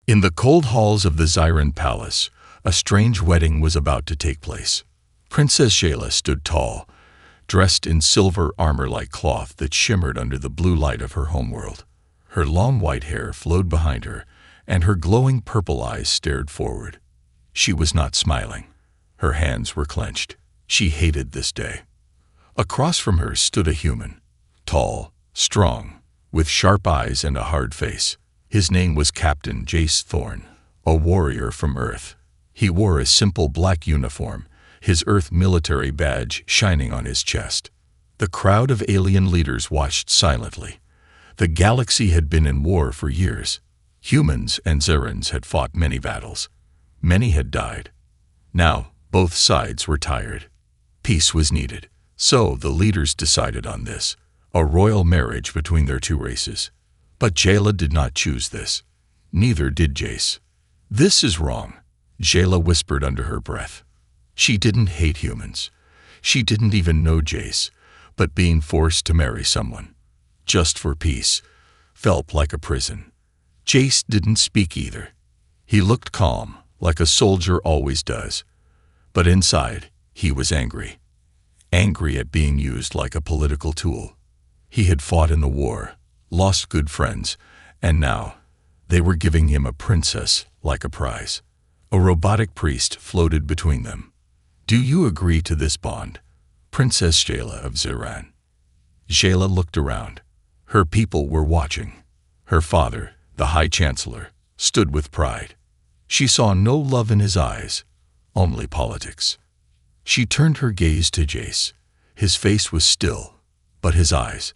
In the cold halls of the Zyran Palace, a strange wedding was about to take place. Princess Jayla stood tall, dressed in silver armor-like cloth that shimmered under the blue light of her homeworld. Her long white hair flowed behind her, and her glowing purple eyes stared forward. She was not smiling. Her hands were clenched. She hated this day. Across from her stood a human, tall, strong, with sharp eyes and a hard face. His name was Captain Jace Thorne, a warrior from Earth. He wore a simple black uniform, his Earth military badge shining on his chest. The crowd of alien leaders watched silently. The galaxy had been in war for years. Humans and Zyrans had fought many battles. Many had died. Now, both sides were tired. Peace was needed. So the leaders decided on this, a royal marriage between their two races. But Jayla did not choose this. Neither did Jace. "This is wrong," Jayla whispered under her breath. She didn't hate humans. She didn't even know Jace, but being forced to marry someone, just for peace, felt like a prison. Jace didn't speak either. He looked calm, like a soldier always does. But inside, he was angry. Angry at being used like a political tool. He had fought in the war, lost good friends, and now they were giving him a princess like a prize. A robotic priest floated between them. "Do you agree to this bond, Princess Jayla of Zyran?" Jayla looked around. Her people were watching. Her father, the High Chancellor, stood with pride. She saw no love in his eyes, only politics. She turned her gaze to Jace. His face was still, but his eyes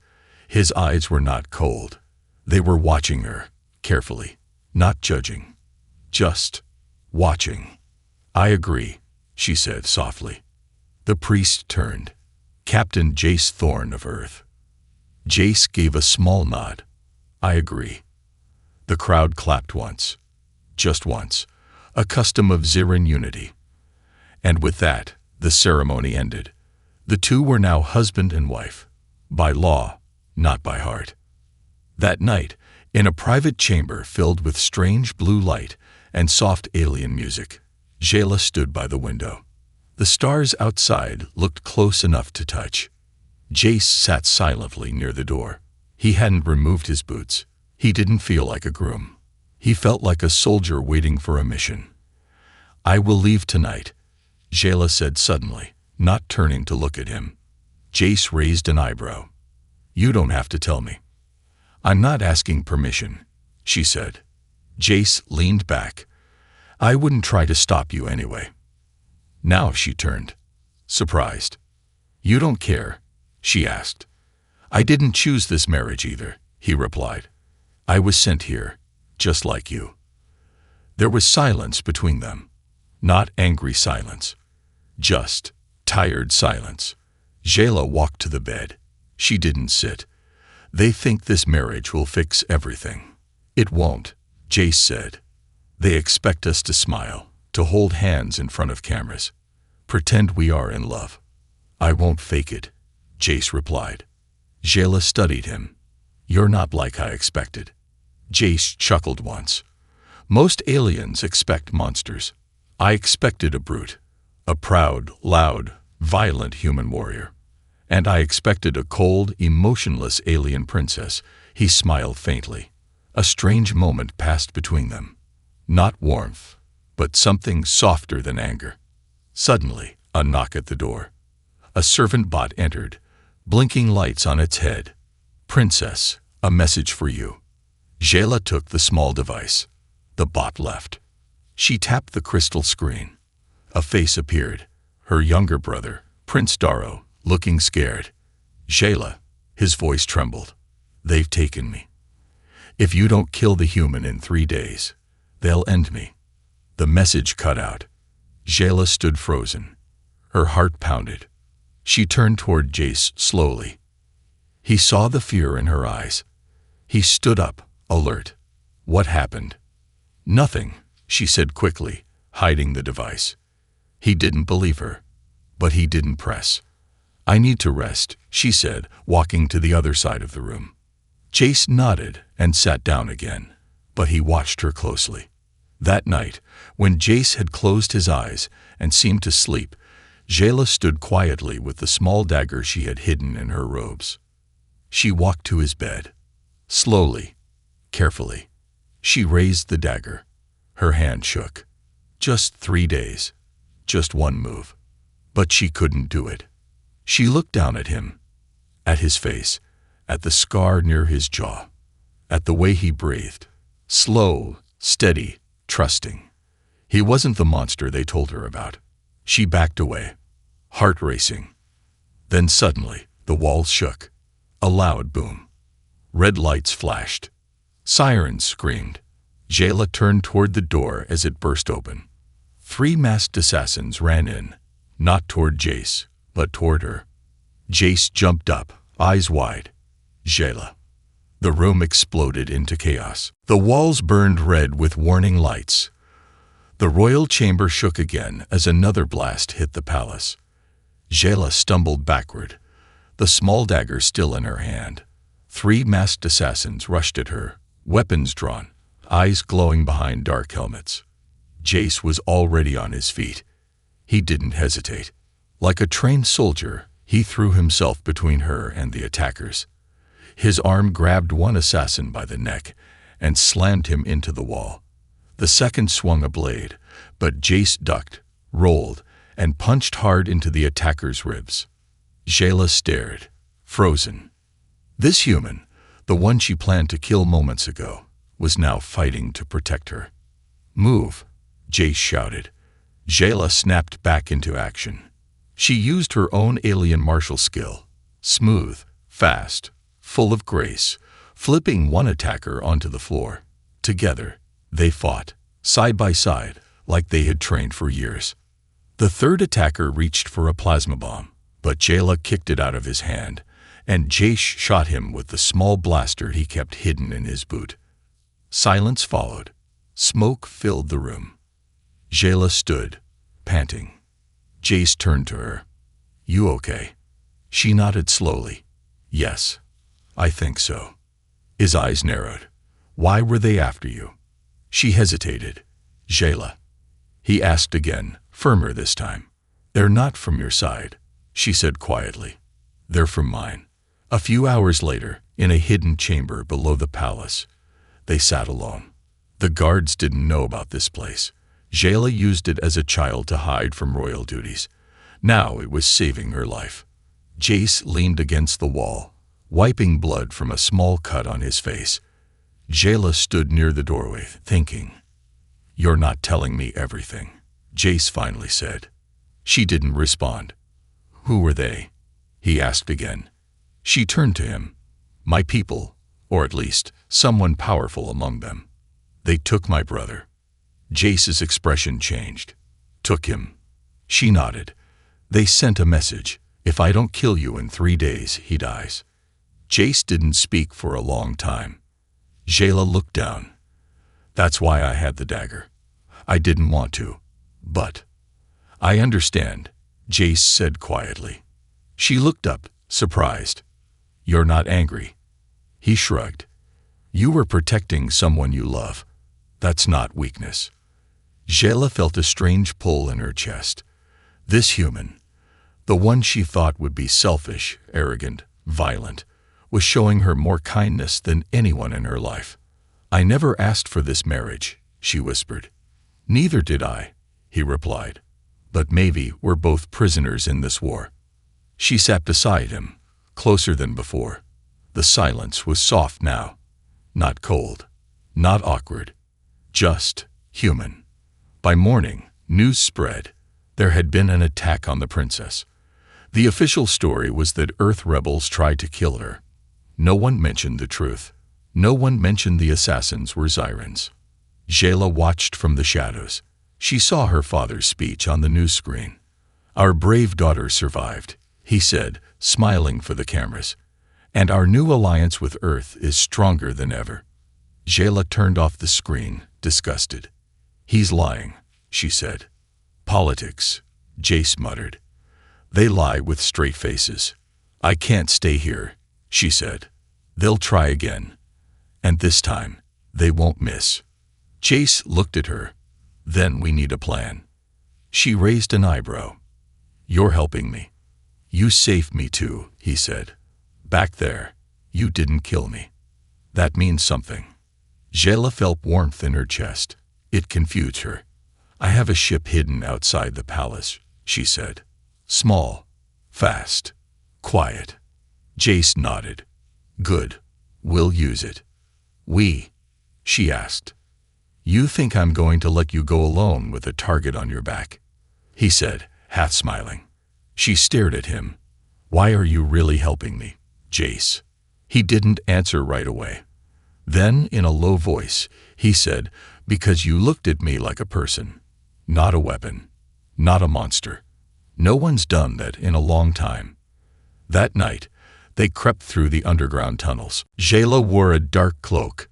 were not cold. They were watching her, carefully, not judging, just watching. "I agree," she said softly. The priest turned. "Captain Jace Thorne of Earth." Jace gave a small nod. "I agree." The crowd clapped once. Just once. A custom of Zyran unity. And with that, the ceremony ended. The two were now husband and wife. By law, not by heart. That night, in a private chamber filled with strange blue light and soft alien music, Jayla stood by the window. The stars outside looked close enough to touch. Jace sat silently near the door. He hadn't removed his boots. He didn't feel like a groom. He felt like a soldier waiting for a mission. "I will leave tonight," Jayla said suddenly, not turning to look at him. Jace raised an eyebrow. "You don't have to tell me." "I'm not asking permission," she said. Jace leaned back. "I wouldn't try to stop you anyway." Now she turned, surprised. "You don't care?" she asked. "I didn't choose this marriage either," he replied. "I was sent here, just like you." There was silence between them. Not angry silence. Just tired silence. Jayla walked to the bed. She didn't sit. "They think this marriage will fix everything." "It won't," Jace said. "They expect us to smile, to hold hands in front of cameras. Pretend we are in love." "I won't fake it," Jace replied. Jayla studied him. "You're not like I expected." Jace chuckled once. "Most aliens expect monsters. I expected a brute, a proud, loud, violent human warrior. And I expected a cold, emotionless alien princess." He smiled faintly. A strange moment passed between them. Not warmth, but something softer than anger. Suddenly, a knock at the door. A servant bot entered, blinking lights on its head. "Princess, a message for you." Jayla took the small device. The bot left. She tapped the crystal screen. A face appeared. Her younger brother, Prince Darrow, looking scared. "Jayla," his voice trembled. "They've taken me. If you don't kill the human in 3 days, they'll end me." The message cut out. Jayla stood frozen. Her heart pounded. She turned toward Jace slowly. He saw the fear in her eyes. He stood up, alert. "What happened?" "Nothing," she said quickly, hiding the device. He didn't believe her, but he didn't press. "I need to rest," she said, walking to the other side of the room. Jace nodded and sat down again, but he watched her closely. That night, when Jace had closed his eyes and seemed to sleep, Jayla stood quietly with the small dagger she had hidden in her robes. She walked to his bed. Slowly, carefully, she raised the dagger. Her hand shook. Just 3 days. Just one move. But she couldn't do it. She looked down at him, at his face, at the scar near his jaw, at the way he breathed. Slow, steady, trusting. He wasn't the monster they told her about. She backed away, heart racing. Then suddenly, the walls shook. A loud boom. Red lights flashed. Sirens screamed. Jayla turned toward the door as it burst open. 3 masked assassins ran in, not toward Jace, but toward her. Jace jumped up, eyes wide. Jayla. The room exploded into chaos. The walls burned red with warning lights. The royal chamber shook again as another blast hit the palace. Jayla stumbled backward, the small dagger still in her hand. 3 masked assassins rushed at her, weapons drawn, eyes glowing behind dark helmets. Jace was already on his feet. He didn't hesitate. Like a trained soldier, he threw himself between her and the attackers. His arm grabbed one assassin by the neck and slammed him into the wall. The second swung a blade, but Jace ducked, rolled, and punched hard into the attacker's ribs. Jayla stared, frozen. This human, the one she planned to kill moments ago, was now fighting to protect her. "Move," Jace shouted. Jayla snapped back into action. She used her own alien martial skill, smooth, fast, full of grace, flipping one attacker onto the floor. Together, they fought, side by side, like they had trained for years. The third attacker reached for a plasma bomb, but Jayla kicked it out of his hand, and Jace shot him with the small blaster he kept hidden in his boot. Silence followed. Smoke filled the room. Jayla stood, panting. Jace turned to her. "You okay?" She nodded slowly. "Yes, I think so." His eyes narrowed. "Why were they after you?" She hesitated. "Jayla." He asked again, firmer this time. "They're not from your side," she said quietly. "They're from mine." A few hours later, in a hidden chamber below the palace, they sat alone. The guards didn't know about this place. Jayla used it as a child to hide from royal duties. Now it was saving her life. Jace leaned against the wall, wiping blood from a small cut on his face. Jayla stood near the doorway, thinking. "You're not telling me everything," Jace finally said. She didn't respond. "Who were they?" he asked again. She turned to him. "My people, or at least someone powerful among them. They took my brother." Jace's expression changed. "Took him." She nodded. "They sent a message. If I don't kill you in 3 days, he dies." Jace didn't speak for a long time. Jayla looked down. "That's why I had the dagger. I didn't want to. But I understand," Jace said quietly. She looked up, surprised. "You're not angry?" He shrugged. "You were protecting someone you love. That's not weakness." Jayla felt a strange pull in her chest. This human, the one she thought would be selfish, arrogant, violent, was showing her more kindness than anyone in her life. "I never asked for this marriage," she whispered. "Neither did I," he replied. "But maybe we're both prisoners in this war." She sat beside him, closer than before. The silence was soft now. Not cold, not awkward, just human. By morning, news spread. There had been an attack on the princess. The official story was that Earth rebels tried to kill her. No one mentioned the truth. No one mentioned the assassins were Sirens. Jayla watched from the shadows. She saw her father's speech on the news screen. "Our brave daughter survived," he said, smiling for the cameras. "And our new alliance with Earth is stronger than ever." Jayla turned off the screen, disgusted. "He's lying," she said. "Politics," Jace muttered. "They lie with straight faces." "I can't stay here," she said. "They'll try again. And this time, they won't miss." Jace looked at her. Then we need a plan. She raised an eyebrow. You're helping me. You saved me too, he said. Back there, you didn't kill me. That means something. Jayla felt warmth in her chest. It confused her. I have a ship hidden outside the palace, she said. Small, fast, quiet. Jace nodded. Good. We'll use it. We? She asked. You think I'm going to let you go alone with a target on your back? He said, half smiling. She stared at him. Why are you really helping me, Jace? He didn't answer right away. Then, in a low voice, he said, because you looked at me like a person, not a weapon, not a monster. No one's done that in a long time. That night, they crept through the underground tunnels. Jayla wore a dark cloak.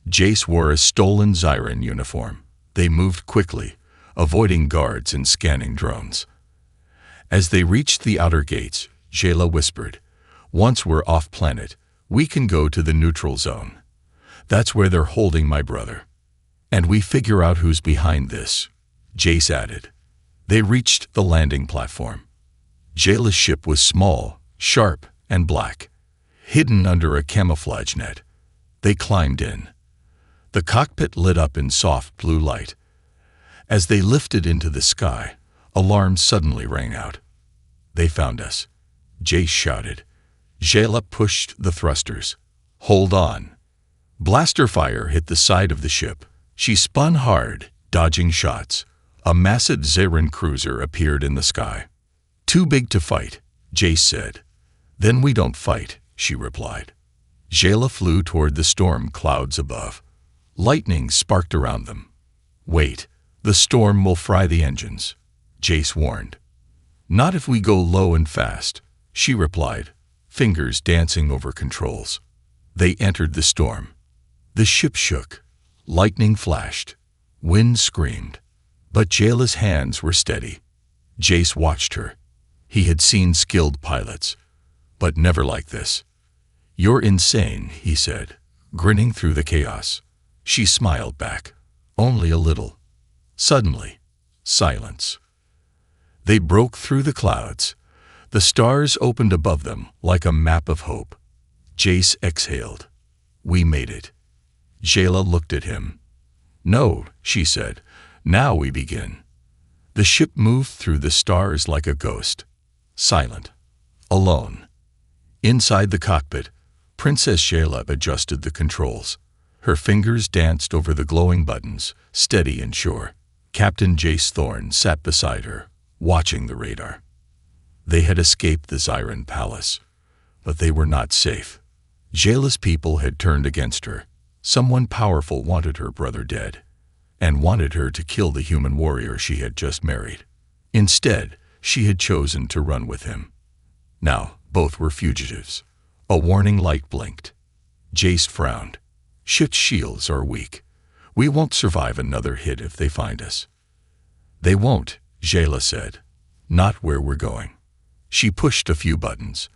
Jace wore a stolen Zyran uniform. They moved quickly, avoiding guards and scanning drones. As they reached the outer gates, Jayla whispered, Once we're off-planet, we can go to the neutral zone. That's where they're holding my brother. And we figure out who's behind this, Jace added. They reached the landing platform. Jayla's ship was small, sharp, and black, hidden under a camouflage net. They climbed in. The cockpit lit up in soft blue light. As they lifted into the sky, alarms suddenly rang out. They found us, Jace shouted. Jayla pushed the thrusters. Hold on. Blaster fire hit the side of the ship. She spun hard, dodging shots. A massive Zyran cruiser appeared in the sky. Too big to fight, Jace said. Then we don't fight, she replied. Jayla flew toward the storm clouds above. Lightning sparked around them. Wait, the storm will fry the engines, Jace warned. Not if we go low and fast, she replied, fingers dancing over controls. They entered the storm. The ship shook. Lightning flashed. Wind screamed. But Jayla's hands were steady. Jace watched her. He had seen skilled pilots, but never like this. You're insane, he said, grinning through the chaos. She smiled back. Only a little. Suddenly, silence. They broke through the clouds. The stars opened above them like a map of hope. Jace exhaled. We made it. Jayla looked at him. No, she said. Now we begin. The ship moved through the stars like a ghost. Silent. Alone. Inside the cockpit, Princess Jayla adjusted the controls. Her fingers danced over the glowing buttons, steady and sure. Captain Jace Thorne sat beside her, watching the radar. They had escaped the Zyran palace, but they were not safe. Jayla's people had turned against her. Someone powerful wanted her brother dead, and wanted her to kill the human warrior she had just married. Instead, she had chosen to run with him. Now, both were fugitives. A warning light blinked. Jace frowned. Ship's shields are weak. We won't survive another hit if they find us. They won't, Jayla said. Not where we're going. She pushed a few buttons.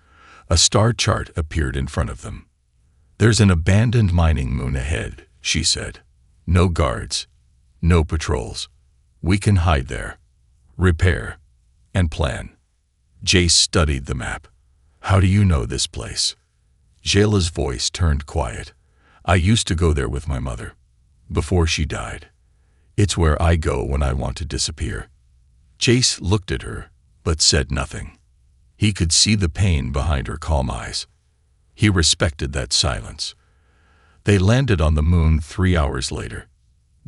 A star chart appeared in front of them. There's an abandoned mining moon ahead, she said. No guards. No patrols. We can hide there. Repair. And plan. Jace studied the map. How do you know this place? Jayla's voice turned quiet. I used to go there with my mother. Before she died. It's where I go when I want to disappear. Jace looked at her, but said nothing. He could see the pain behind her calm eyes. He respected that silence. They landed on the moon 3 hours later.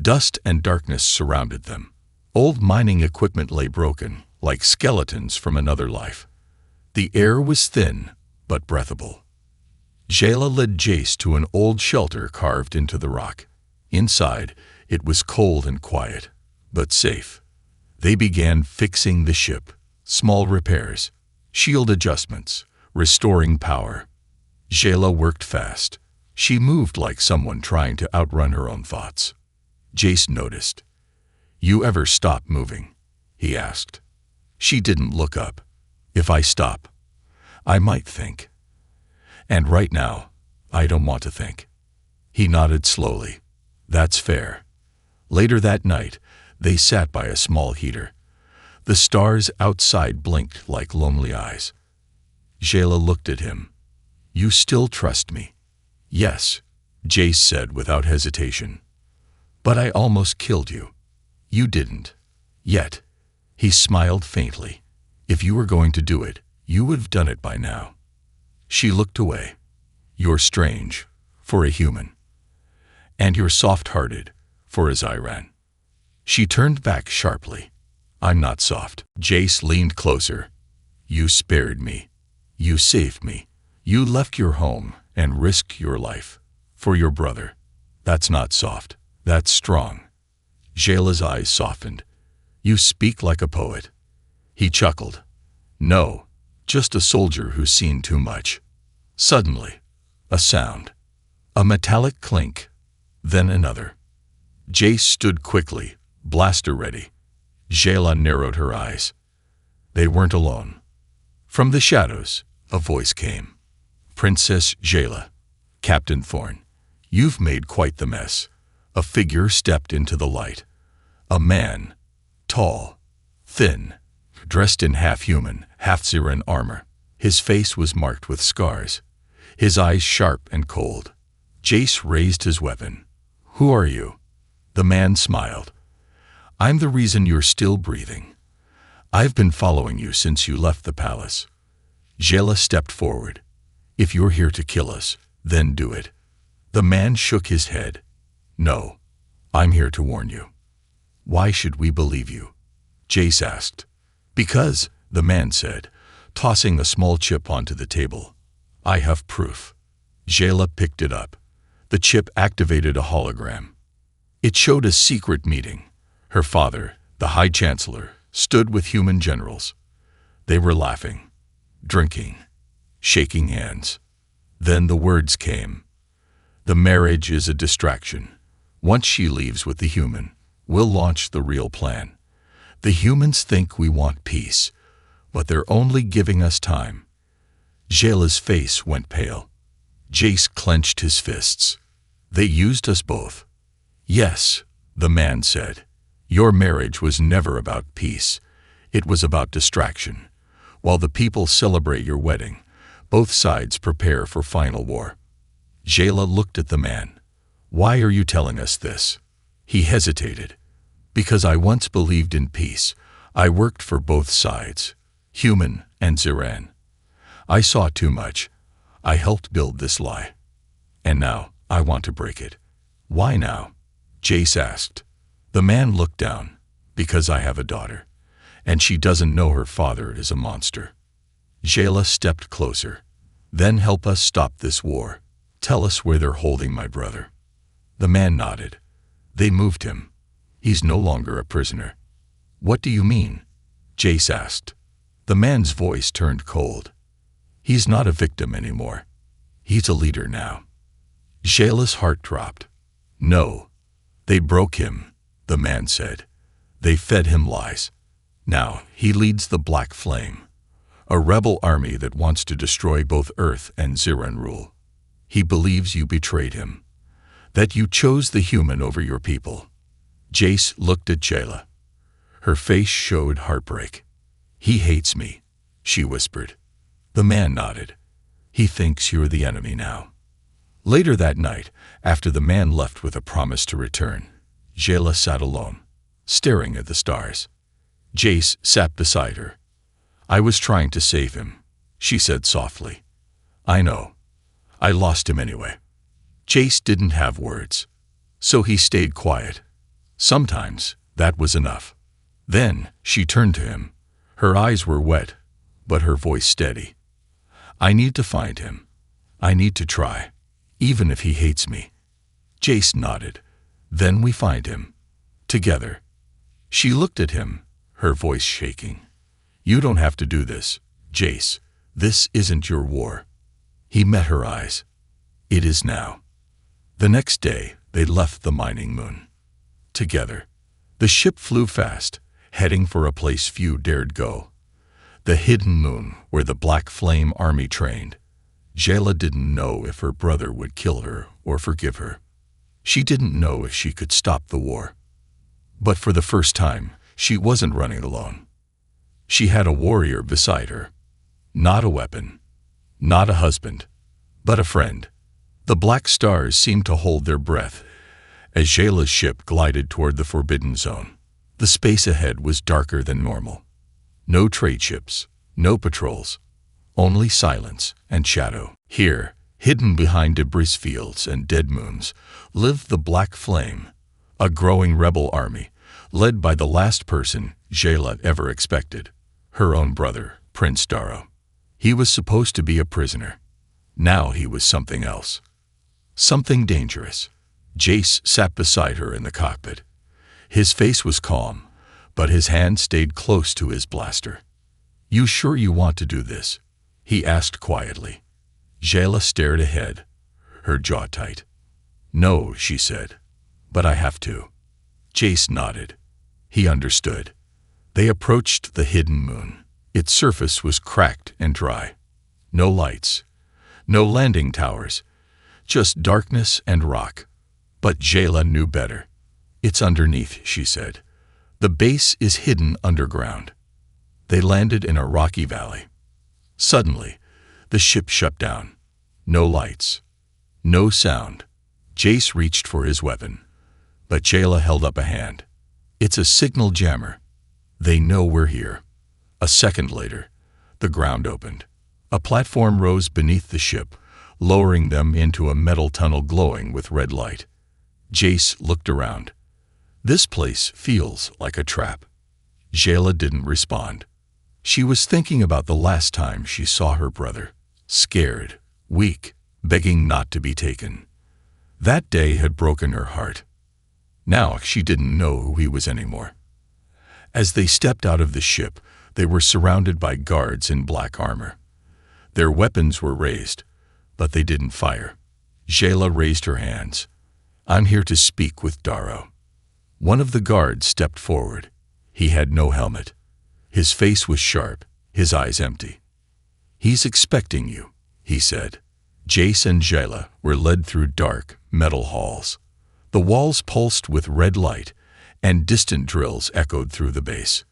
Dust and darkness surrounded them. Old mining equipment lay broken, like skeletons from another life. The air was thin, but breathable. Jayla led Jace to an old shelter carved into the rock. Inside, it was cold and quiet, but safe. They began fixing the ship. Small repairs, shield adjustments, restoring power. Jayla worked fast. She moved like someone trying to outrun her own thoughts. Jace noticed. You ever stop moving? He asked. She didn't look up. If I stop, I might think. And right now, I don't want to think. He nodded slowly. That's fair. Later that night, they sat by a small heater. The stars outside blinked like lonely eyes. Jayla looked at him. "You still trust me?" "Yes," Jace said without hesitation. "But I almost killed you." "You didn't. Yet." He smiled faintly. "If you were going to do it, you would have done it by now." She looked away. "You're strange, for a human. And you're soft-hearted, for a Zyran." She turned back sharply. "I'm not soft." Jace leaned closer. "You spared me. You saved me. You left your home and risked your life. For your brother. That's not soft. That's strong." Jayla's eyes softened. "You speak like a poet." He chuckled. "No, just a soldier who's seen too much." Suddenly, a sound. A metallic clink. Then another. Jace stood quickly, blaster ready. Jayla narrowed her eyes. They weren't alone. From the shadows, a voice came. "Princess Jayla, Captain Thorn, you've made quite the mess." A figure stepped into the light. A man, tall, thin, dressed in half-human, half-Zyran armor. His face was marked with scars, his eyes sharp and cold. Jace raised his weapon. "Who are you?" The man smiled. "I'm the reason you're still breathing. I've been following you since you left the palace." Jayla stepped forward. "If you're here to kill us, then do it." The man shook his head. "No, I'm here to warn you." "Why should we believe you?" Jace asked. "Because," the man said, tossing a small chip onto the table. "I have proof." Jayla picked it up. The chip activated a hologram. It showed a secret meeting. Her father, the High Chancellor, stood with human generals. They were laughing, drinking, shaking hands. Then the words came. "The marriage is a distraction. Once she leaves with the human, we'll launch the real plan. The humans think we want peace, but they're only giving us time." Jayla's face went pale. Jace clenched his fists. "They used us both." "Yes," the man said. "Your marriage was never about peace. It was about distraction. While the people celebrate your wedding, both sides prepare for final war." Jayla looked at the man. "Why are you telling us this?" He hesitated. "Because I once believed in peace. I worked for both sides, human and Zyran. I saw too much. I helped build this lie. And now, I want to break it." "Why now?" Jace asked. The man looked down. "Because I have a daughter, and she doesn't know her father is a monster." Jayla stepped closer. "Then help us stop this war. Tell us where they're holding my brother." The man nodded. "They moved him. He's no longer a prisoner." "What do you mean?" Jace asked. The man's voice turned cold. "He's not a victim anymore. He's a leader now." Jayla's heart dropped. "No. They broke him," the man said. "They fed him lies. Now he leads the Black Flame, a rebel army that wants to destroy both Earth and Zyran rule. He believes you betrayed him, that you chose the human over your people." Jace looked at Jayla. Her face showed heartbreak. "He hates me," she whispered. The man nodded. "He thinks you're the enemy now." Later that night, after the man left with a promise to return, Jayla sat alone, staring at the stars. Jace sat beside her. "I was trying to save him," she said softly. "I know. I lost him anyway." Jace didn't have words, so he stayed quiet. Sometimes that was enough. Then she turned to him. Her eyes were wet, but her voice steady. "I need to find him. I need to try, even if he hates me." Jace nodded. "Then we find him. Together." She looked at him, her voice shaking. "You don't have to do this, Jace. This isn't your war." He met her eyes. "It is now." The next day, they left the mining moon. Together. The ship flew fast, heading for a place few dared go. The hidden moon where the Black Flame army trained. Jayla didn't know if her brother would kill her or forgive her. She didn't know if she could stop the war. But for the first time, she wasn't running alone. She had a warrior beside her. Not a weapon, not a husband, but a friend. The black stars seemed to hold their breath as Jayla's ship glided toward the forbidden zone. The space ahead was darker than normal. No trade ships, no patrols, only silence and shadow. Here, hidden behind debris fields and dead moons, lived the Black Flame, a growing rebel army, led by the last person Jayla ever expected, her own brother, Prince Darrow. He was supposed to be a prisoner. Now he was something else. Something dangerous. Jace sat beside her in the cockpit. His face was calm, but his hand stayed close to his blaster. "You sure you want to do this?" he asked quietly. Jayla stared ahead, her jaw tight. "No," she said, "but I have to." Jace nodded. He understood. They approached the hidden moon. Its surface was cracked and dry. No lights, no landing towers, just darkness and rock. But Jayla knew better. "It's underneath," she said. "The base is hidden underground." They landed in a rocky valley. Suddenly, the ship shut down. No lights, no sound. Jace reached for his weapon, but Jayla held up a hand. "It's a signal jammer. They know we're here." A second later, the ground opened. A platform rose beneath the ship, lowering them into a metal tunnel glowing with red light. Jace looked around. "This place feels like a trap." Jayla didn't respond. She was thinking about the last time she saw her brother, scared, weak, begging not to be taken. That day had broken her heart. Now she didn't know who he was anymore. As they stepped out of the ship, they were surrounded by guards in black armor. Their weapons were raised, but they didn't fire. Jayla raised her hands. "I'm here to speak with Darrow." One of the guards stepped forward. He had no helmet. His face was sharp, his eyes empty. "He's expecting you," he said. Jace and Jayla were led through dark, metal halls. The walls pulsed with red light, and distant drills echoed through the base.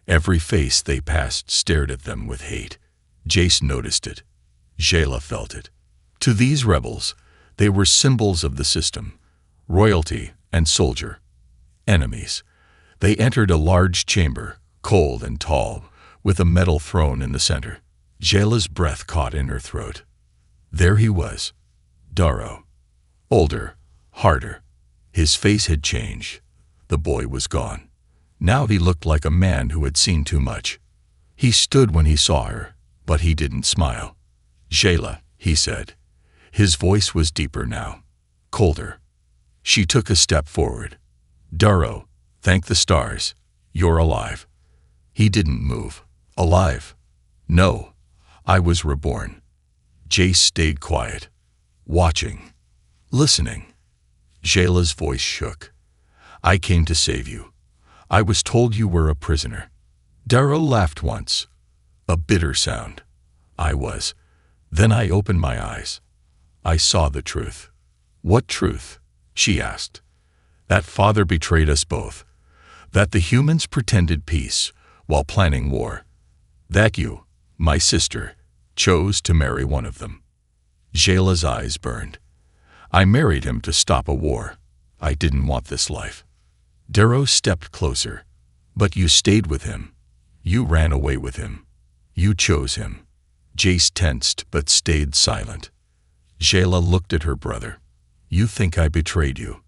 Every face they passed stared at them with hate. Jace noticed it. Jayla felt it. To these rebels, they were symbols of the system, royalty and soldier. Enemies. They entered a large chamber, cold and tall, with a metal throne in the center. Jayla's breath caught in her throat. There he was, Darrow. Older, harder. His face had changed. The boy was gone. Now he looked like a man who had seen too much. He stood when he saw her, but he didn't smile. "Jayla," he said. His voice was deeper now, colder. She took a step forward. "Darrow, thank the stars. You're alive." He didn't move. "Alive? No, I was reborn." Jace stayed quiet, watching, listening. Jayla's voice shook. "I came to save you. I was told you were a prisoner." Darrow laughed once, a bitter sound. "I was. Then I opened my eyes. I saw the truth." "What truth?" she asked. "That father betrayed us both. That the humans pretended peace while planning war. That you, my sister, chose to marry one of them." Jayla's eyes burned. "I married him to stop a war. I didn't want this life." Darrow stepped closer. "But you stayed with him. You ran away with him. You chose him." Jace tensed but stayed silent. Jayla looked at her brother. "You think I betrayed you,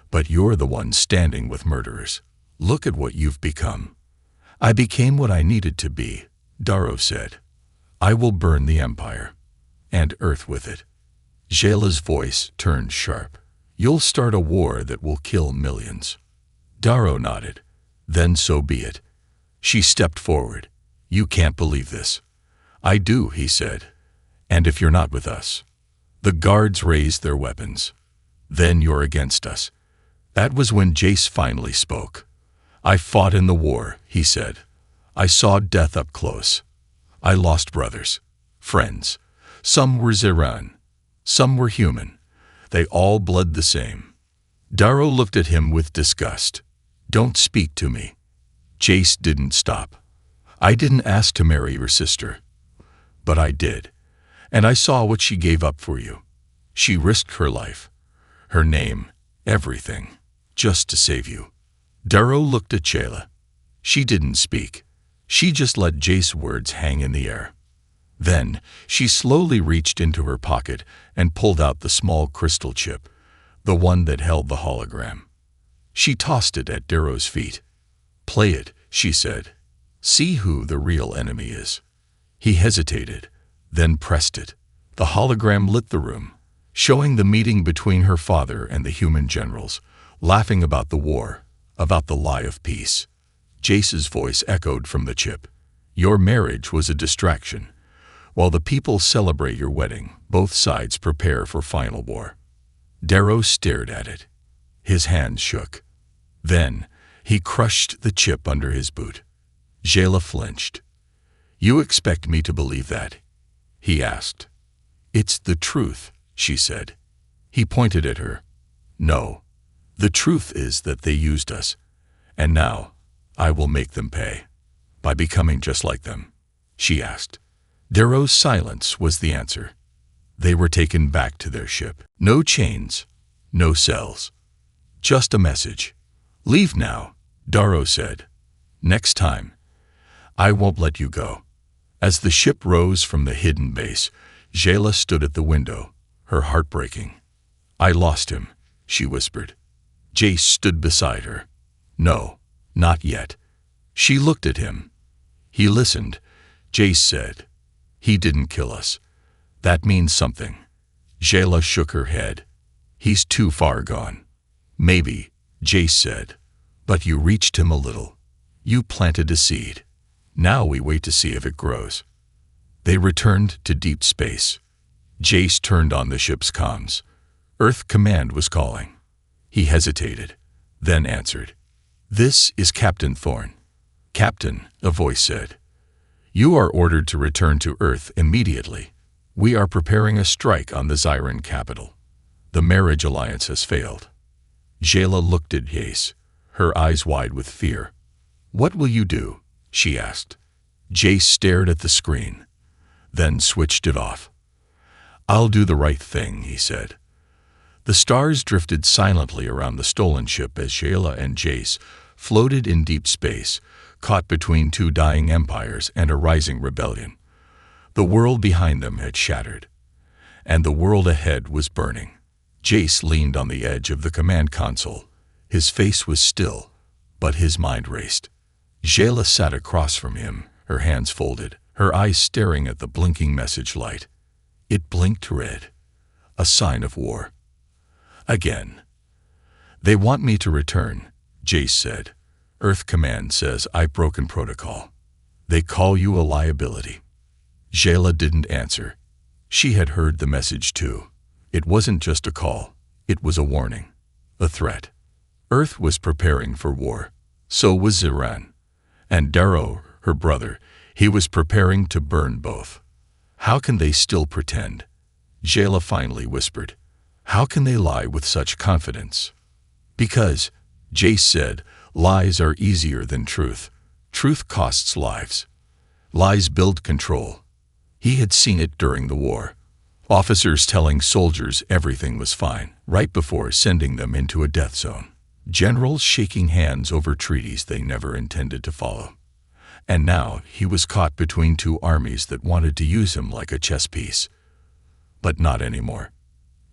but you're the one standing with murderers. Look at what you've become." "I became what I needed to be," Darrow said. "I will burn the Empire, and Earth with it." Jayla's voice turned sharp. "You'll start a war that will kill millions." Darrow nodded. "Then so be it." She stepped forward. "You can't believe this." "I do," he said. "And if you're not with us." The guards raised their weapons. "Then you're against us." That was when Jace finally spoke. "I fought in the war," he said. "I saw death up close. I lost brothers, friends. Some were Zeran, some were human. They all bled the same." Darrow looked at him with disgust. Don't speak to me. Jace didn't stop. I didn't ask to marry your sister. But I did. And I saw what she gave up for you. She risked her life, her name, everything, just to save you. Darrow looked at Shayla. She didn't speak. She just let Jace's words hang in the air. Then she slowly reached into her pocket and pulled out the small crystal chip, the one that held the hologram. She tossed it at Darrow's feet. "Play it," she said. "See who the real enemy is." He hesitated, then pressed it. The hologram lit the room, showing the meeting between her father and the human generals, laughing about the war, about the lie of peace. Jace's voice echoed from the chip. "Your marriage was a distraction. While the people celebrate your wedding, both sides prepare for final war." Darrow stared at it. His hands shook. Then he crushed the chip under his boot. Shayla flinched. "You expect me to believe that?" he asked. "It's the truth," she said. He pointed at her. "No. The truth is that they used us. And now, I will make them pay. By becoming just like them." She asked. Darrow's silence was the answer. They were taken back to their ship. No chains, no cells. Just a message. "Leave now," Darrow said. "Next time, I won't let you go." As the ship rose from the hidden base, Shayla stood at the window, her heart breaking. "I lost him," she whispered. Jace stood beside her. "No, not yet." She looked at him. He listened. Jace said, "He didn't kill us. That means something." Shayla shook her head. "He's too far gone." "Maybe," Jace said. "But you reached him a little. You planted a seed. Now we wait to see if it grows." They returned to deep space. Jace turned on the ship's comms. Earth Command was calling. He hesitated, then answered. "This is Captain Thorne." "Captain," a voice said. "You are ordered to return to Earth immediately. We are preparing a strike on the Zyran capital. The marriage alliance has failed." Shayla looked at Jace, her eyes wide with fear. "What will you do?" she asked. Jace stared at the screen, then switched it off. "I'll do the right thing," he said. The stars drifted silently around the stolen ship as Shayla and Jace floated in deep space, caught between two dying empires and a rising rebellion. The world behind them had shattered, and the world ahead was burning. Jace leaned on the edge of the command console. His face was still, but his mind raced. Shayla sat across from him, her hands folded, her eyes staring at the blinking message light. It blinked red, a sign of war. Again. "They want me to return," Jace said. "Earth Command says I've broken protocol. They call you a liability." Shayla didn't answer. She had heard the message too. It wasn't just a call. It was a warning, a threat. Earth was preparing for war. So was Zyran. And Darrow, her brother, he was preparing to burn both. "How can they still pretend?" Shayla finally whispered. "How can they lie with such confidence?" "Because," Jace said, "lies are easier than truth. Truth costs lives. Lies build control." He had seen it during the war. Officers telling soldiers everything was fine, right before sending them into a death zone. Generals shaking hands over treaties they never intended to follow. And now he was caught between two armies that wanted to use him like a chess piece. But not anymore.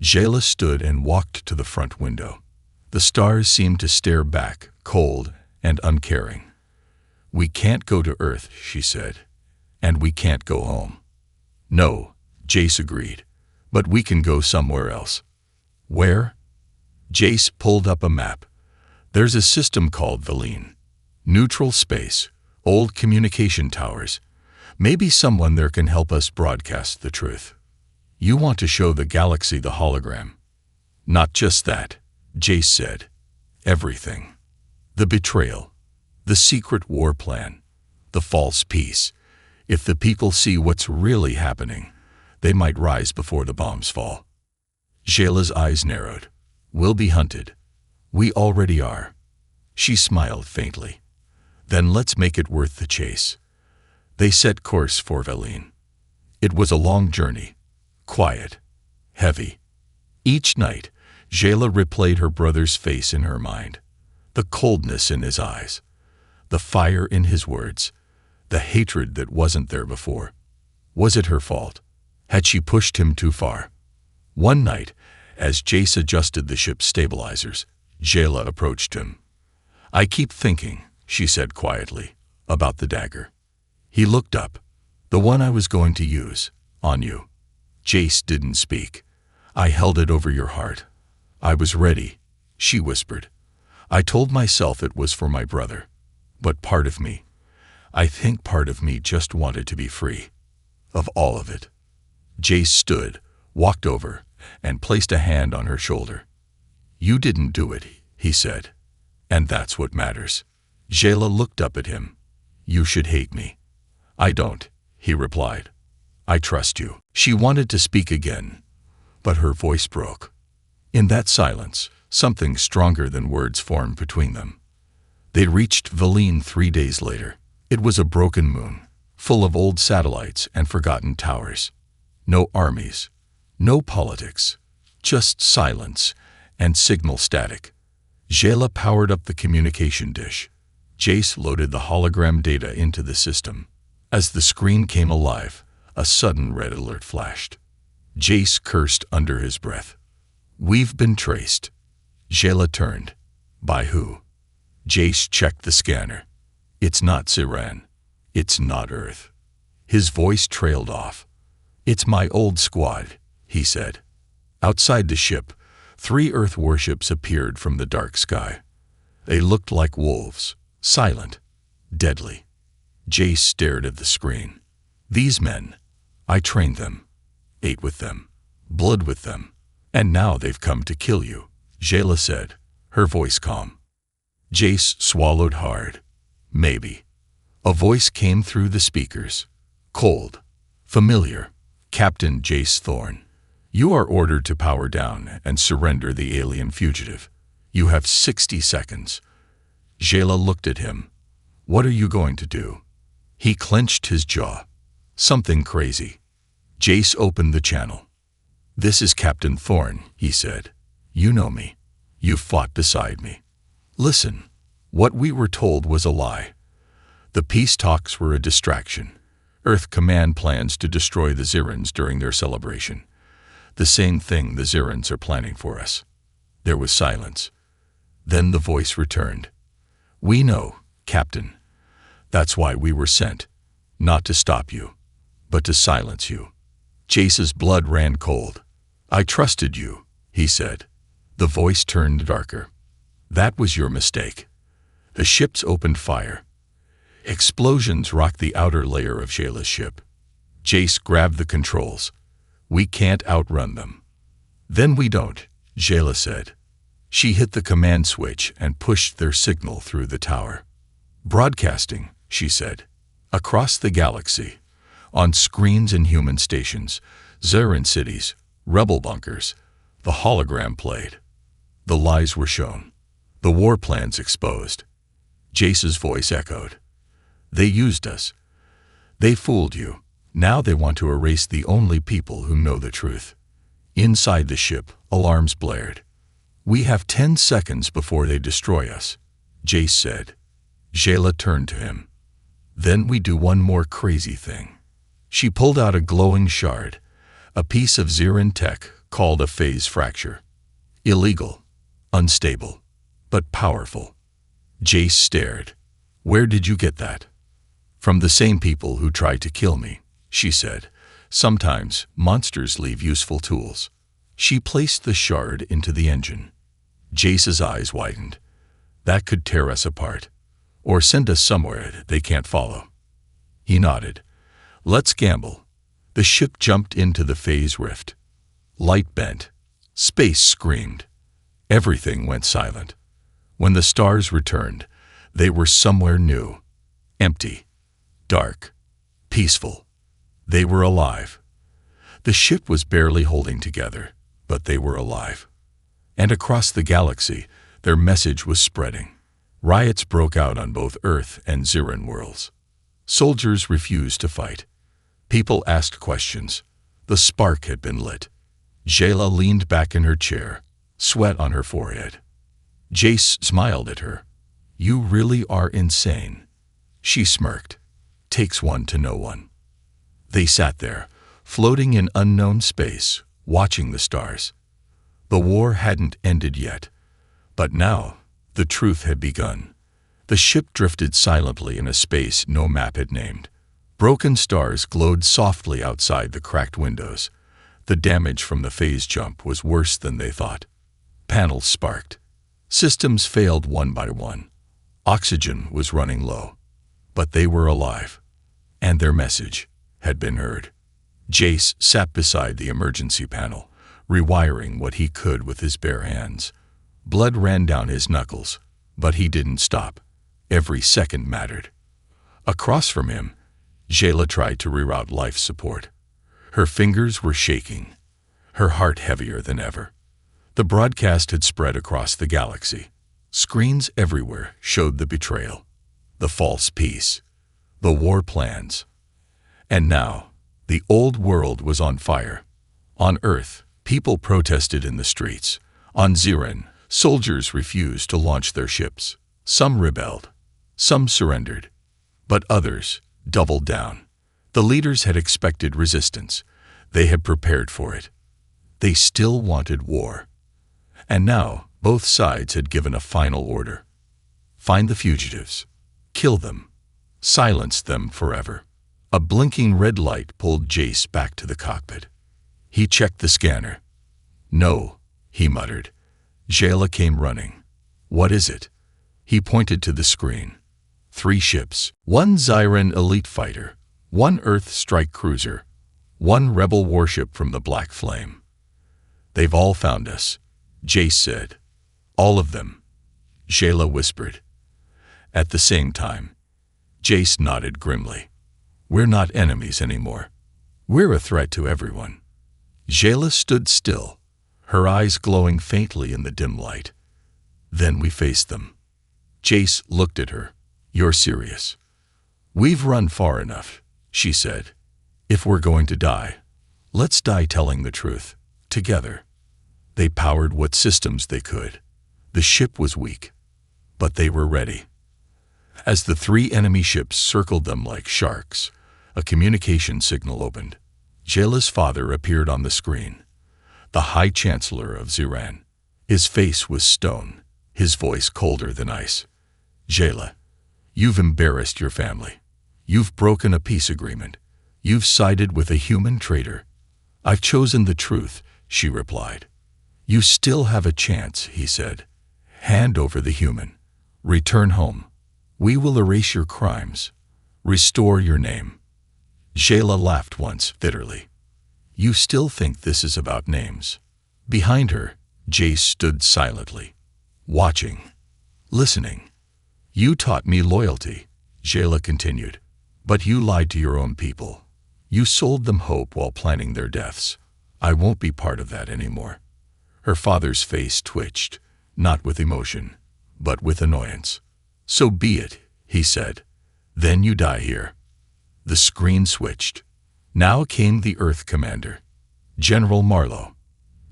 Shayla stood and walked to the front window. The stars seemed to stare back, cold and uncaring. "We can't go to Earth," she said. "And we can't go home." "No," Jace agreed. "But we can go somewhere else." "Where?" Jace pulled up a map. "There's a system called Valine. Neutral space, old communication towers. Maybe someone there can help us broadcast the truth." "You want to show the galaxy the hologram?" "Not just that," Jace said. "Everything. The betrayal, the secret war plan, the false peace. If the people see what's really happening, they might rise before the bombs fall." Shayla's eyes narrowed. "We'll be hunted." "We already are." She smiled faintly. Then let's make it worth the chase. They set course for Veline. It was a long journey, quiet, heavy. Each night, Jayla replayed her brother's face in her mind. The coldness in his eyes, the fire in his words, the hatred that wasn't there before. Was it her fault? Had she pushed him too far? One night, as Jace adjusted the ship's stabilizers, Jayla approached him. "I keep thinking," she said quietly, "about the dagger." He looked up. "The one I was going to use, on you." Jace didn't speak. "I held it over your heart. I was ready," she whispered. "I told myself it was for my brother. But part of me, I think part of me just wanted to be free. Of all of it." Jace stood, walked over, and placed a hand on her shoulder. "You didn't do it," he said. "And that's what matters." Jayla looked up at him. "You should hate me." "I don't," he replied. "I trust you." She wanted to speak again, but her voice broke. In that silence, something stronger than words formed between them. They reached Veline 3 days later. It was a broken moon, full of old satellites and forgotten towers. No armies, no politics, just silence and signal static. Jayla powered up the communication dish. Jace loaded the hologram data into the system. As the screen came alive, a sudden red alert flashed. Jace cursed under his breath. "We've been traced." Jayla turned. "By who?" Jace checked the scanner. "It's not Siran. It's not Earth." His voice trailed off. "It's my old squad," he said. Outside the ship, 3 Earth warships appeared from the dark sky. They looked like wolves, silent, deadly. Jace stared at the screen. "These men, I trained them, ate with them, blood with them, and now they've come to kill you," Jayla said, her voice calm. Jace swallowed hard. "Maybe." A voice came through the speakers. Cold, familiar. "Captain Jace Thorne, you are ordered to power down and surrender the alien fugitive. You have 60 seconds. Jayla looked at him. "What are you going to do?" He clenched his jaw. "Something crazy." Jace opened the channel. "This is Captain Thorne," he said. "You know me. You fought beside me. Listen, what we were told was a lie. The peace talks were a distraction. Earth Command plans to destroy the Zirans during their celebration. The same thing the Zirans are planning for us." There was silence. Then the voice returned. "We know, Captain. That's why we were sent. Not to stop you, but to silence you." Jace's blood ran cold. "I trusted you," he said. The voice turned darker. "That was your mistake." The ships opened fire. Explosions rocked the outer layer of Jayla's ship. Jace grabbed the controls. "We can't outrun them." "Then we don't," Jayla said. She hit the command switch and pushed their signal through the tower. "Broadcasting," she said. "Across the galaxy, on screens in human stations, Ziran cities, rebel bunkers, the hologram played. The lies were shown. The war plans exposed." Jace's voice echoed. "They used us. They fooled you. Now they want to erase the only people who know the truth." Inside the ship, alarms blared. "We have 10 seconds before they destroy us," Jace said. Jayla turned to him. "Then we do one more crazy thing." She pulled out a glowing shard, a piece of Ziran tech called a phase fracture. Illegal, unstable, but powerful. Jace stared. "Where did you get that?" "From the same people who tried to kill me," she said. "Sometimes monsters leave useful tools." She placed the shard into the engine. Jace's eyes widened. "That could tear us apart, or send us somewhere they can't follow." He nodded. "Let's gamble." The ship jumped into the phase rift. Light bent. Space screamed. Everything went silent. When the stars returned, they were somewhere new. Empty. Dark. Peaceful. They were alive. The ship was barely holding together, but they were alive. And across the galaxy, their message was spreading. Riots broke out on both Earth and Ziran worlds. Soldiers refused to fight. People asked questions. The spark had been lit. Jayla leaned back in her chair, sweat on her forehead. Jace smiled at her. "You really are insane." She smirked. "Takes one to know one." They sat there, floating in unknown space, watching the stars. The war hadn't ended yet, but now the truth had begun. The ship drifted silently in a space no map had named. Broken stars glowed softly outside the cracked windows. The damage from the phase jump was worse than they thought. Panels sparked. Systems failed one by one. Oxygen was running low. But they were alive, and their message had been heard. Jace sat beside the emergency panel, rewiring what he could with his bare hands. Blood ran down his knuckles, but he didn't stop. Every second mattered. Across from him, Jayla tried to reroute life support. Her fingers were shaking, her heart heavier than ever. The broadcast had spread across the galaxy. Screens everywhere showed the betrayal, the false peace, the war plans. And now, the old world was on fire. On Earth, people protested in the streets. On Ziran, soldiers refused to launch their ships. Some rebelled, some surrendered, but others doubled down. The leaders had expected resistance. They had prepared for it. They still wanted war. And now, both sides had given a final order. Find the fugitives. Kill them. Silence them forever. A blinking red light pulled Jace back to the cockpit. He checked the scanner. "No," he muttered. Jayla came running. "What is it?" He pointed to the screen. 3 ships, 1 Ziran elite fighter, 1 Earth strike cruiser, 1 rebel warship from the Black Flame. "They've all found us," Jace said. "All of them," Jayla whispered. At the same time, Jace nodded grimly. "We're not enemies anymore. We're a threat to everyone." Jayla stood still, her eyes glowing faintly in the dim light. "Then we faced them." Jace looked at her. "You're serious?" "We've run far enough," she said. "If we're going to die, let's die telling the truth, together." They powered what systems they could. The ship was weak, but they were ready. As the 3 enemy ships circled them like sharks, a communication signal opened. Jayla's father appeared on the screen, the High Chancellor of Ziran. His face was stone, his voice colder than ice. "Jayla, you've embarrassed your family. You've broken a peace agreement. You've sided with a human traitor." "I've chosen the truth," she replied. "You still have a chance," he said. "Hand over the human. Return home. We will erase your crimes. Restore your name." Jayla laughed once, bitterly. "You still think this is about names?" Behind her, Jace stood silently, watching, listening. "You taught me loyalty," Jayla continued, "but you lied to your own people. You sold them hope while planning their deaths. I won't be part of that anymore." Her father's face twitched, not with emotion, but with annoyance. "So be it," he said. "Then you die here." The screen switched. Now came the Earth commander, General Marlowe.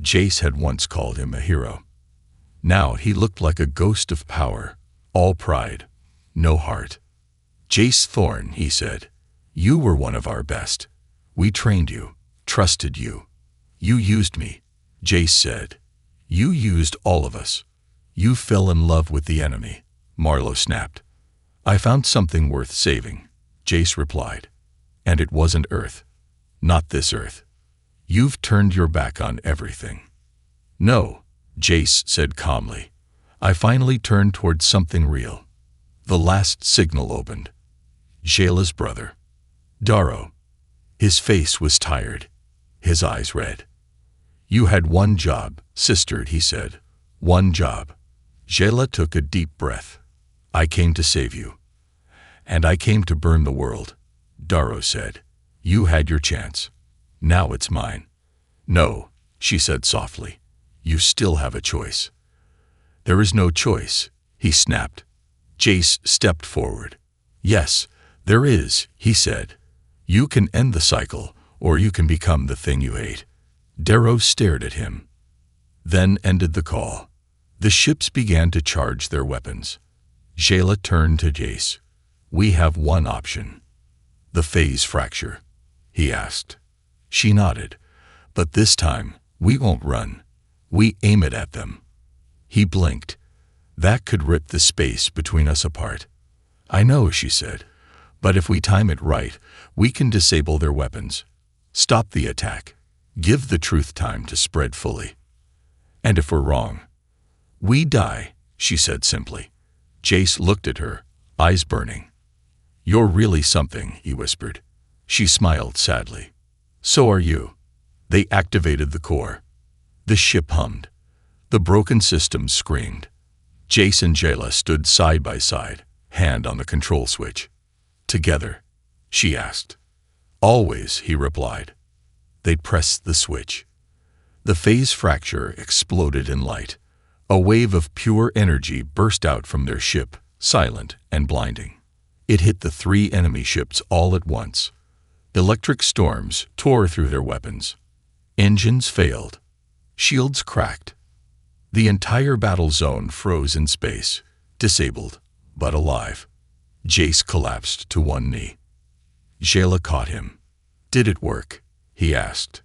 Jace had once called him a hero. Now he looked like a ghost of power, all pride, no heart. "Jace Thorne," he said, "you were one of our best. We trained you, trusted you. You used me," Jace said. "You used all of us. You fell in love with the enemy," Marlowe snapped. "I found something worth saving," Jace replied. "And it wasn't Earth. Not this Earth. You've turned your back on everything." "No," Jace said calmly. "I finally turned toward something real." The last signal opened. Jayla's brother, Darrow. His face was tired, his eyes red. "You had one job, sister," he said. "One job." Jayla took a deep breath. "I came to save you." "And I came to burn the world," Darrow said. "You had your chance. Now it's mine." "No," she said softly. "You still have a choice." "There is no choice," he snapped. Jace stepped forward. "Yes, there is," he said. "You can end the cycle, or you can become the thing you hate." Darrow stared at him, then ended the call. The ships began to charge their weapons. Jayla turned to Jace. "We have one option." "The phase fracture?" he asked. She nodded. "But this time, we won't run. We aim it at them." He blinked. "That could rip the space between us apart." "I know," she said. "But if we time it right, we can disable their weapons. Stop the attack. Give the truth time to spread fully. And if we're wrong, we die," she said simply. Jace looked at her, eyes burning. "You're really something," he whispered. She smiled sadly. "So are you." They activated the core. The ship hummed. The broken systems screamed. Jace and Jayla stood side by side, hand on the control switch. "Together?" she asked. "Always," he replied. They pressed the switch. The phase fracture exploded in light. A wave of pure energy burst out from their ship, silent and blinding. It hit the 3 enemy ships all at once. Electric storms tore through their weapons. Engines failed. Shields cracked. The entire battle zone froze in space, disabled, but alive. Jace collapsed to one knee. Jayla caught him. "Did it work?" he asked.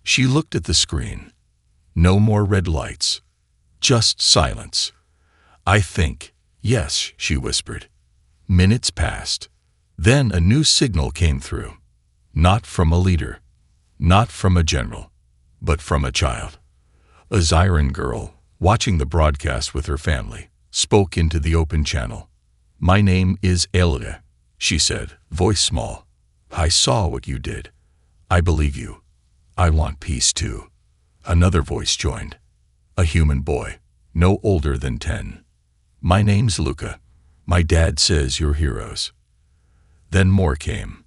She looked at the screen. No more red lights. Just silence. "I think, yes," she whispered. Minutes passed. Then a new signal came through. Not from a leader. Not from a general. But from a child. A Zyran girl, watching the broadcast with her family, spoke into the open channel. "My name is Elia," she said, voice small. "I saw what you did. I believe you. I want peace too." Another voice joined. A human boy, no older than 10. "My name's Luca. My dad says you're heroes." Then more came.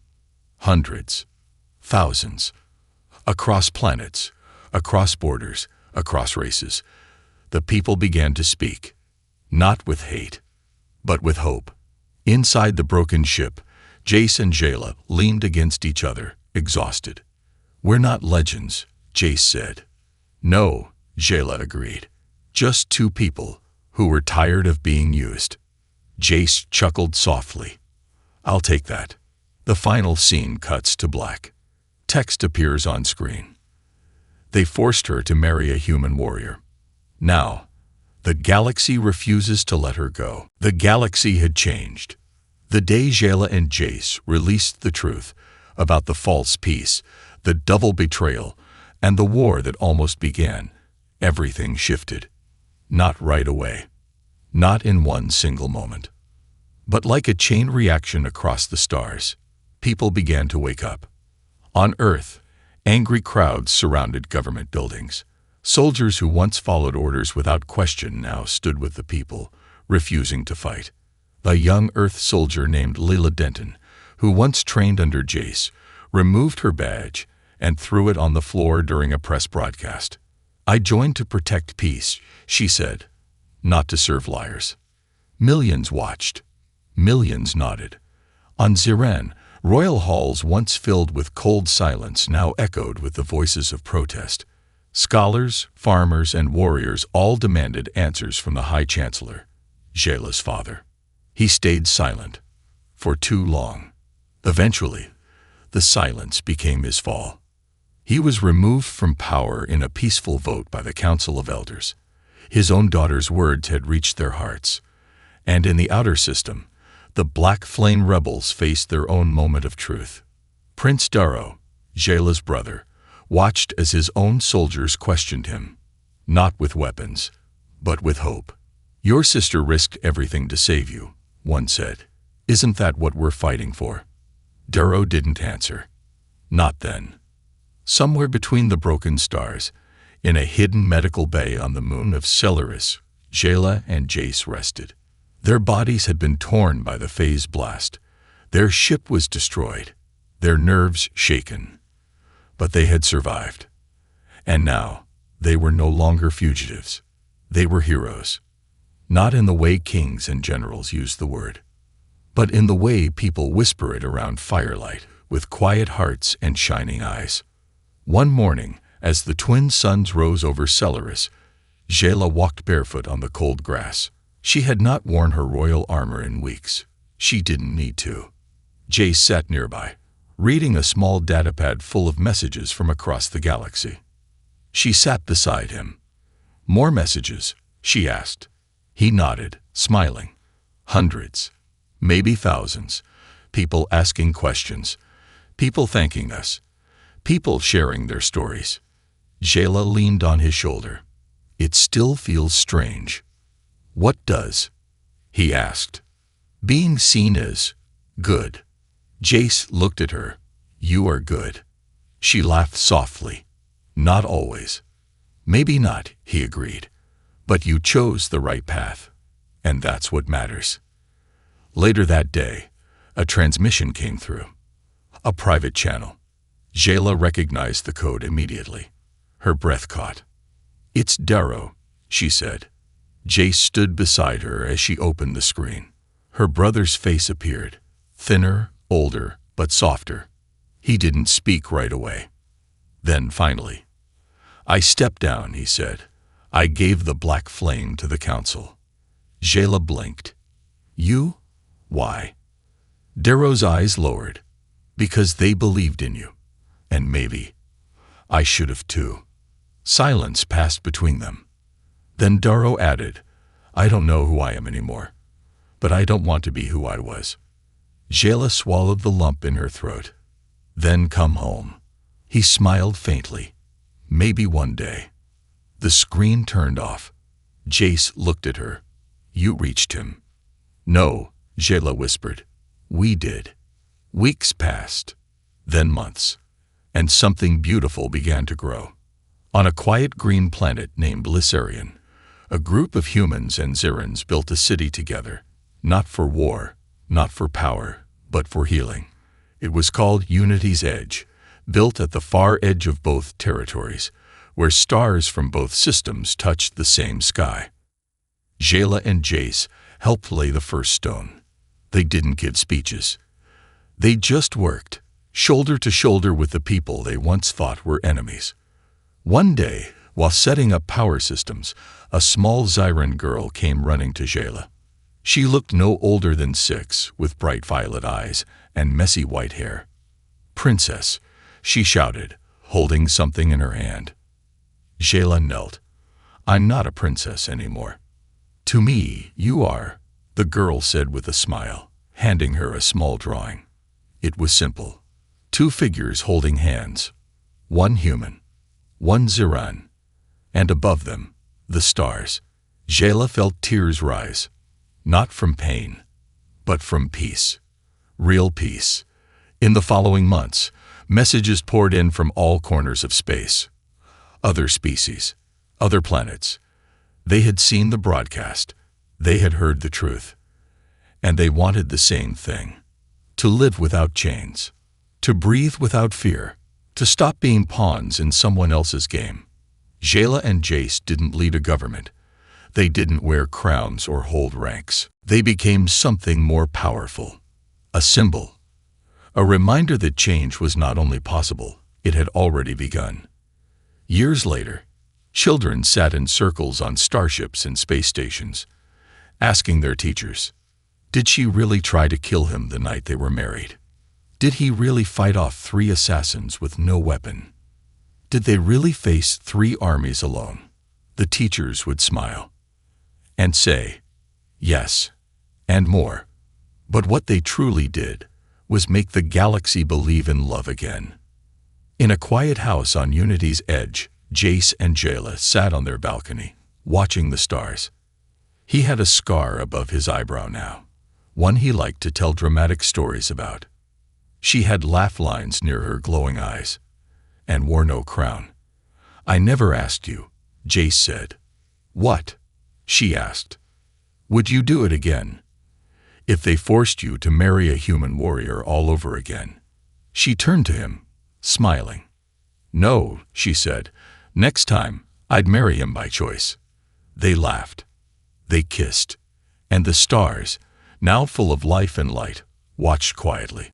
Hundreds. Thousands. Across planets, across borders, across races. The people began to speak. Not with hate, but with hope. Inside the broken ship, Jace and Jayla leaned against each other, exhausted. "We're not legends," Jace said. "No," Jayla agreed. "Just 2 people who were tired of being used." Jace chuckled softly. "I'll take that." The final scene cuts to black. Text appears on screen. They forced her to marry a human warrior. Now, the galaxy refuses to let her go. The galaxy had changed. The day Jayla and Jace released the truth about the false peace, the double betrayal, and the war that almost began, everything shifted. Not right away. Not in one single moment. But like a chain reaction across the stars, people began to wake up. On Earth, angry crowds surrounded government buildings. Soldiers who once followed orders without question now stood with the people, refusing to fight. A young Earth soldier named Lila Denton, who once trained under Jace, removed her badge and threw it on the floor during a press broadcast. "I joined to protect peace," she said, "not to serve liars." Millions watched. Millions nodded. On Ziran, royal halls once filled with cold silence now echoed with the voices of protest. Scholars, farmers, and warriors all demanded answers from the High Chancellor, Jayla's father. He stayed silent. For too long. Eventually, the silence became his fall. He was removed from power in a peaceful vote by the Council of Elders. His own daughter's words had reached their hearts. And in the outer system, the Black Flame rebels faced their own moment of truth. Prince Darrow, Jayla's brother, watched as his own soldiers questioned him, not with weapons, but with hope. "Your sister risked everything to save you," one said. "Isn't that what we're fighting for?" Darrow didn't answer. Not then. Somewhere between the broken stars, in a hidden medical bay on the moon of Celeris, Jayla and Jace rested. Their bodies had been torn by the phase blast. Their ship was destroyed, their nerves shaken. But they had survived. And now, they were no longer fugitives. They were heroes. not in the way kings and generals use the word, but in the way people whisper it around firelight with quiet hearts and shining eyes. One morning, as the twin suns rose over Celeris, Jayla walked barefoot on the cold grass. She had not worn her royal armor in weeks. She didn't need to. Jace sat nearby, reading a small datapad full of messages from across the galaxy. She sat beside him. "More messages?" she asked. He nodded, smiling. "Hundreds, maybe thousands. People asking questions. People thanking us. People sharing their stories." Jayla leaned on his shoulder. "It still feels strange." "What does?" he asked. "Being seen as good." Jace looked at her. "You are good." She laughed softly. "Not always." "Maybe not," he agreed. "But you chose the right path. And that's what matters." Later that day, a transmission came through. A private channel. Jayla recognized the code immediately. Her breath caught. "It's Darrow," she said. Jace stood beside her as she opened the screen. Her brother's face appeared, thinner, older, but softer. He didn't speak right away. Then finally, "I stepped down," he said. "I gave the black flame to the council." Jayla blinked. "You? Why?" Darrow's eyes lowered. "Because they believed in you. And maybe I should have too." Silence passed between them. Then Darrow added, "I don't know who I am anymore, but I don't want to be who I was." Jayla swallowed the lump in her throat. "Then come home." He smiled faintly. "Maybe one day." The screen turned off. Jace looked at her. "You reached him." "No," Jayla whispered. "We did." Weeks passed, then months, and something beautiful began to grow. On a quiet green planet named Lissarian, a group of humans and Zirans built a city together, not for war, not for power, but for healing. It was called Unity's Edge, built at the far edge of both territories, where stars from both systems touched the same sky. Jayla and Jace helped lay the first stone. They didn't give speeches. They just worked, shoulder to shoulder with the people they once thought were enemies. One day, while setting up power systems, a small Zyran girl came running to Jayla. She looked no older than 6, with bright violet eyes and messy white hair. "Princess," she shouted, holding something in her hand. Jayla knelt. "I'm not a princess anymore." "To me, you are," the girl said with a smile, handing her a small drawing. It was simple. 2 figures holding hands. One human, one Ziran, and above them, the stars. Jayla felt tears rise, not from pain, but from peace. Real peace. In the following months, messages poured in from all corners of space. Other species, other planets. They had seen the broadcast. They had heard the truth. And they wanted the same thing. To live without chains. To breathe without fear. To stop being pawns in someone else's game. Jayla and Jace didn't lead a government. They didn't wear crowns or hold ranks. They became something more powerful. A symbol. A reminder that change was not only possible, it had already begun. Years later, children sat in circles on starships and space stations, asking their teachers, did she really try to kill him the night they were married? Did he really fight off 3 assassins with no weapon? Did they really face 3 armies alone? The teachers would smile and say, yes, and more. But what they truly did was make the galaxy believe in love again. In a quiet house on Unity's Edge, Jace and Jayla sat on their balcony, watching the stars. He had a scar above his eyebrow now, one he liked to tell dramatic stories about. She had laugh lines near her glowing eyes, and wore no crown. "I never asked you," Jace said. "What?" she asked. "Would you do it again? If they forced you to marry a human warrior all over again?" She turned to him, smiling. "No," she said. "Next time, I'd marry him by choice." They laughed. They kissed, and the stars, now full of life and light, watched quietly.